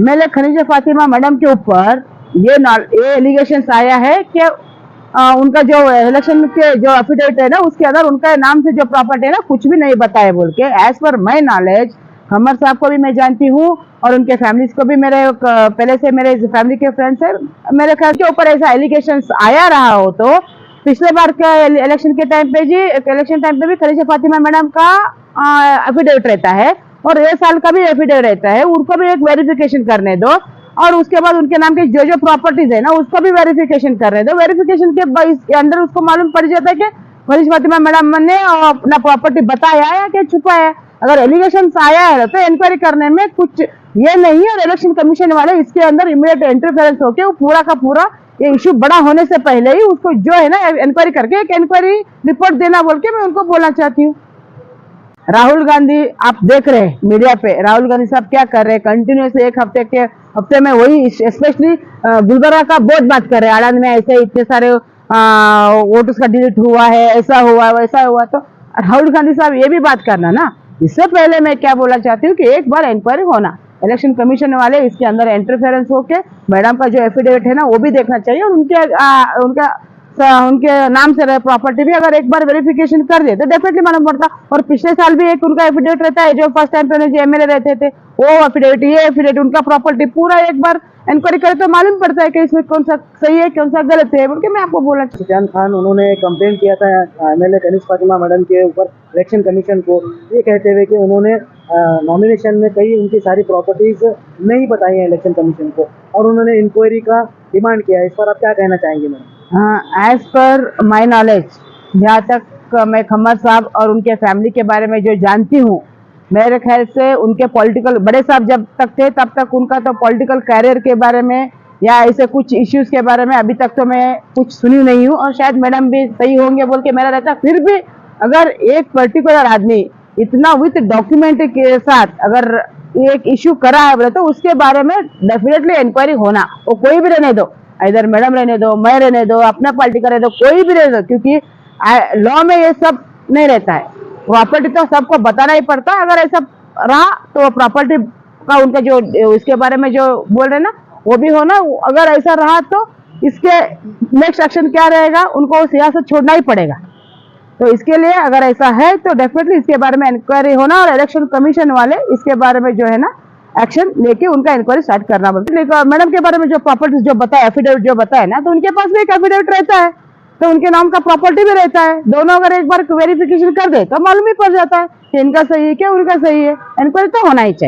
MLA खनीजा Fatima madam के ऊपर ये एलिगेशन आया है कि उनका जो इलेक्शन के जो एफिडेविट है ना, उसके अंदर उनका नाम से जो प्रॉपर्टी है ना, कुछ भी नहीं बताया बोल के। एज पर माई नॉलेज, खम्मर साहब को भी मैं जानती हूँ और उनके फैमिलीज को भी, मेरे पहले से मेरे फैमिली के फ्रेंड्स है, मेरे ख्याल के ऊपर ऐसा एलिगेशन आया रहा हो तो पिछले बार के इलेक्शन के टाइम पे इलेक्शन टाइम पे भी खनीजा फातिमा मैडम का एफिडेविट रहता है और ये साल का भी एफिडेविट रहता है। उनको भी एक वेरिफिकेशन करने दो और उसके बाद उनके नाम के जो प्रॉपर्टीज है ना, उसका भी वेरिफिकेशन करने दो। वेरिफिकेशन के अंदर उसको मालूम पड़ जाता है कि खनीजा फातिमा मैडम ने अपना प्रॉपर्टी बताया है या छुपाया है। अगर एलिगेशन आया है तो इंक्वायरी करने में कुछ ये नहीं है और इलेक्शन कमीशन वाले इसके अंदर इमीडिएट इंटरफेरेंस होके वो पूरा का पूरा ये इशू बड़ा होने से पहले ही उसको जो है ना इंक्वायरी करके एक इंक्वायरी रिपोर्ट देना बोल के मैं उनको बोलना चाहती हूँ। राहुल गांधी आप देख रहे हैं मीडिया पे, राहुल गांधी साहब क्या कर रहे हैं कंटिन्यूसली, एक हफ्ते में वही स्पेशली गुलबर्गा का बहुत बात कर रहे हैं। आनंद में ऐसे इतने सारे वोट उसका डिलीट हुआ है, ऐसा हुआ वैसा हुआ। तो राहुल गांधी साहब ये भी बात करना ना। इससे पहले मैं क्या बोलना चाहती हूँ कि एक बार इंक्वायरी होना, इलेक्शन कमीशन वाले इसके अंदर इंटरफेरेंस होके मैडम का जो एफिडेविट है ना वो भी देखना चाहिए और उनके नाम से रहे प्रॉपर्टी भी अगर एक बार वेरिफिकेशन कर दे तो डेफिनेटली मालूम पड़ता। और पिछले साल भी एक उनका एफिडेविट रहता है, जो फर्स्ट टाइम पे जो एमएलए रहते थे वो एफिडेविट, ये एफिडेविट, उनका प्रॉपर्टी पूरा एक बार इंक्वायरी करे तो मालूम पड़ता है कि इसमें कौन सा सही है कौन सा गलत है। बोल के मैं आपको बोलना चाहिए। सुफियान खान उन्होंने कंप्लेंट किया था एमएलए खनीजा फातिमा मैडम के ऊपर इलेक्शन कमीशन को, ये कहते हुए कि उन्होंने नॉमिनेशन में कई उनकी सारी प्रॉपर्टीज नहीं बताई हैं इलेक्शन कमीशन को और उन्होंने इंक्वायरी का डिमांड किया है। इस पर आप क्या कहना चाहेंगे madam? As per my knowledge, जहाँ तक मैं खम्मर साहब और उनके फैमिली के बारे में जो जानती हूँ, मेरे ख्याल से उनके पॉलिटिकल बड़े साहब जब तक थे तब तक उनका तो पॉलिटिकल कैरियर के बारे में या ऐसे कुछ इश्यूज के बारे में अभी तक तो मैं कुछ सुनी नहीं हूँ और शायद मैडम भी सही होंगे बोल के मेरा रहता। फिर भी अगर एक पर्टिकुलर आदमी इतना विथ डॉक्यूमेंट के साथ अगर एक इश्यू करा है बोले तो उसके बारे में डेफिनेटली इंक्वायरी होना। वो कोई भी रहने दो, इधर मैडम रहने दो, मैं रहने दो, अपना पार्टी का रहने दो, कोई भी रहने दो, क्योंकि लॉ में ये सब नहीं रहता है। प्रॉपर्टी तो सबको बताना ही पड़ता है। अगर ऐसा रहा तो प्रॉपर्टी का उनका जो इसके बारे में जो बोल रहे ना वो भी होना। अगर ऐसा रहा तो इसके नेक्स्ट एक्शन क्या रहेगा, उनको सियासत छोड़ना ही पड़ेगा। तो इसके लिए अगर ऐसा है तो डेफिनेटली इसके बारे में इंक्वायरी होना और इलेक्शन कमीशन वाले इसके बारे में जो है ना एक्शन लेके उनका इंक्वायरी स्टार्ट करना बोलते। मैडम के बारे में जो प्रॉपर्टीज जो बताया, एफिडेविट जो बताया ना, तो उनके पास भी एक एफिडेविट रहता है तो उनके नाम का प्रॉपर्टी भी रहता है। दोनों अगर एक बार वेरिफिकेशन कर दे तो मालूम ही पड़ जाता है कि इनका सही है क्या उनका सही है। इंक्वायरी तो होना ही चाहिए।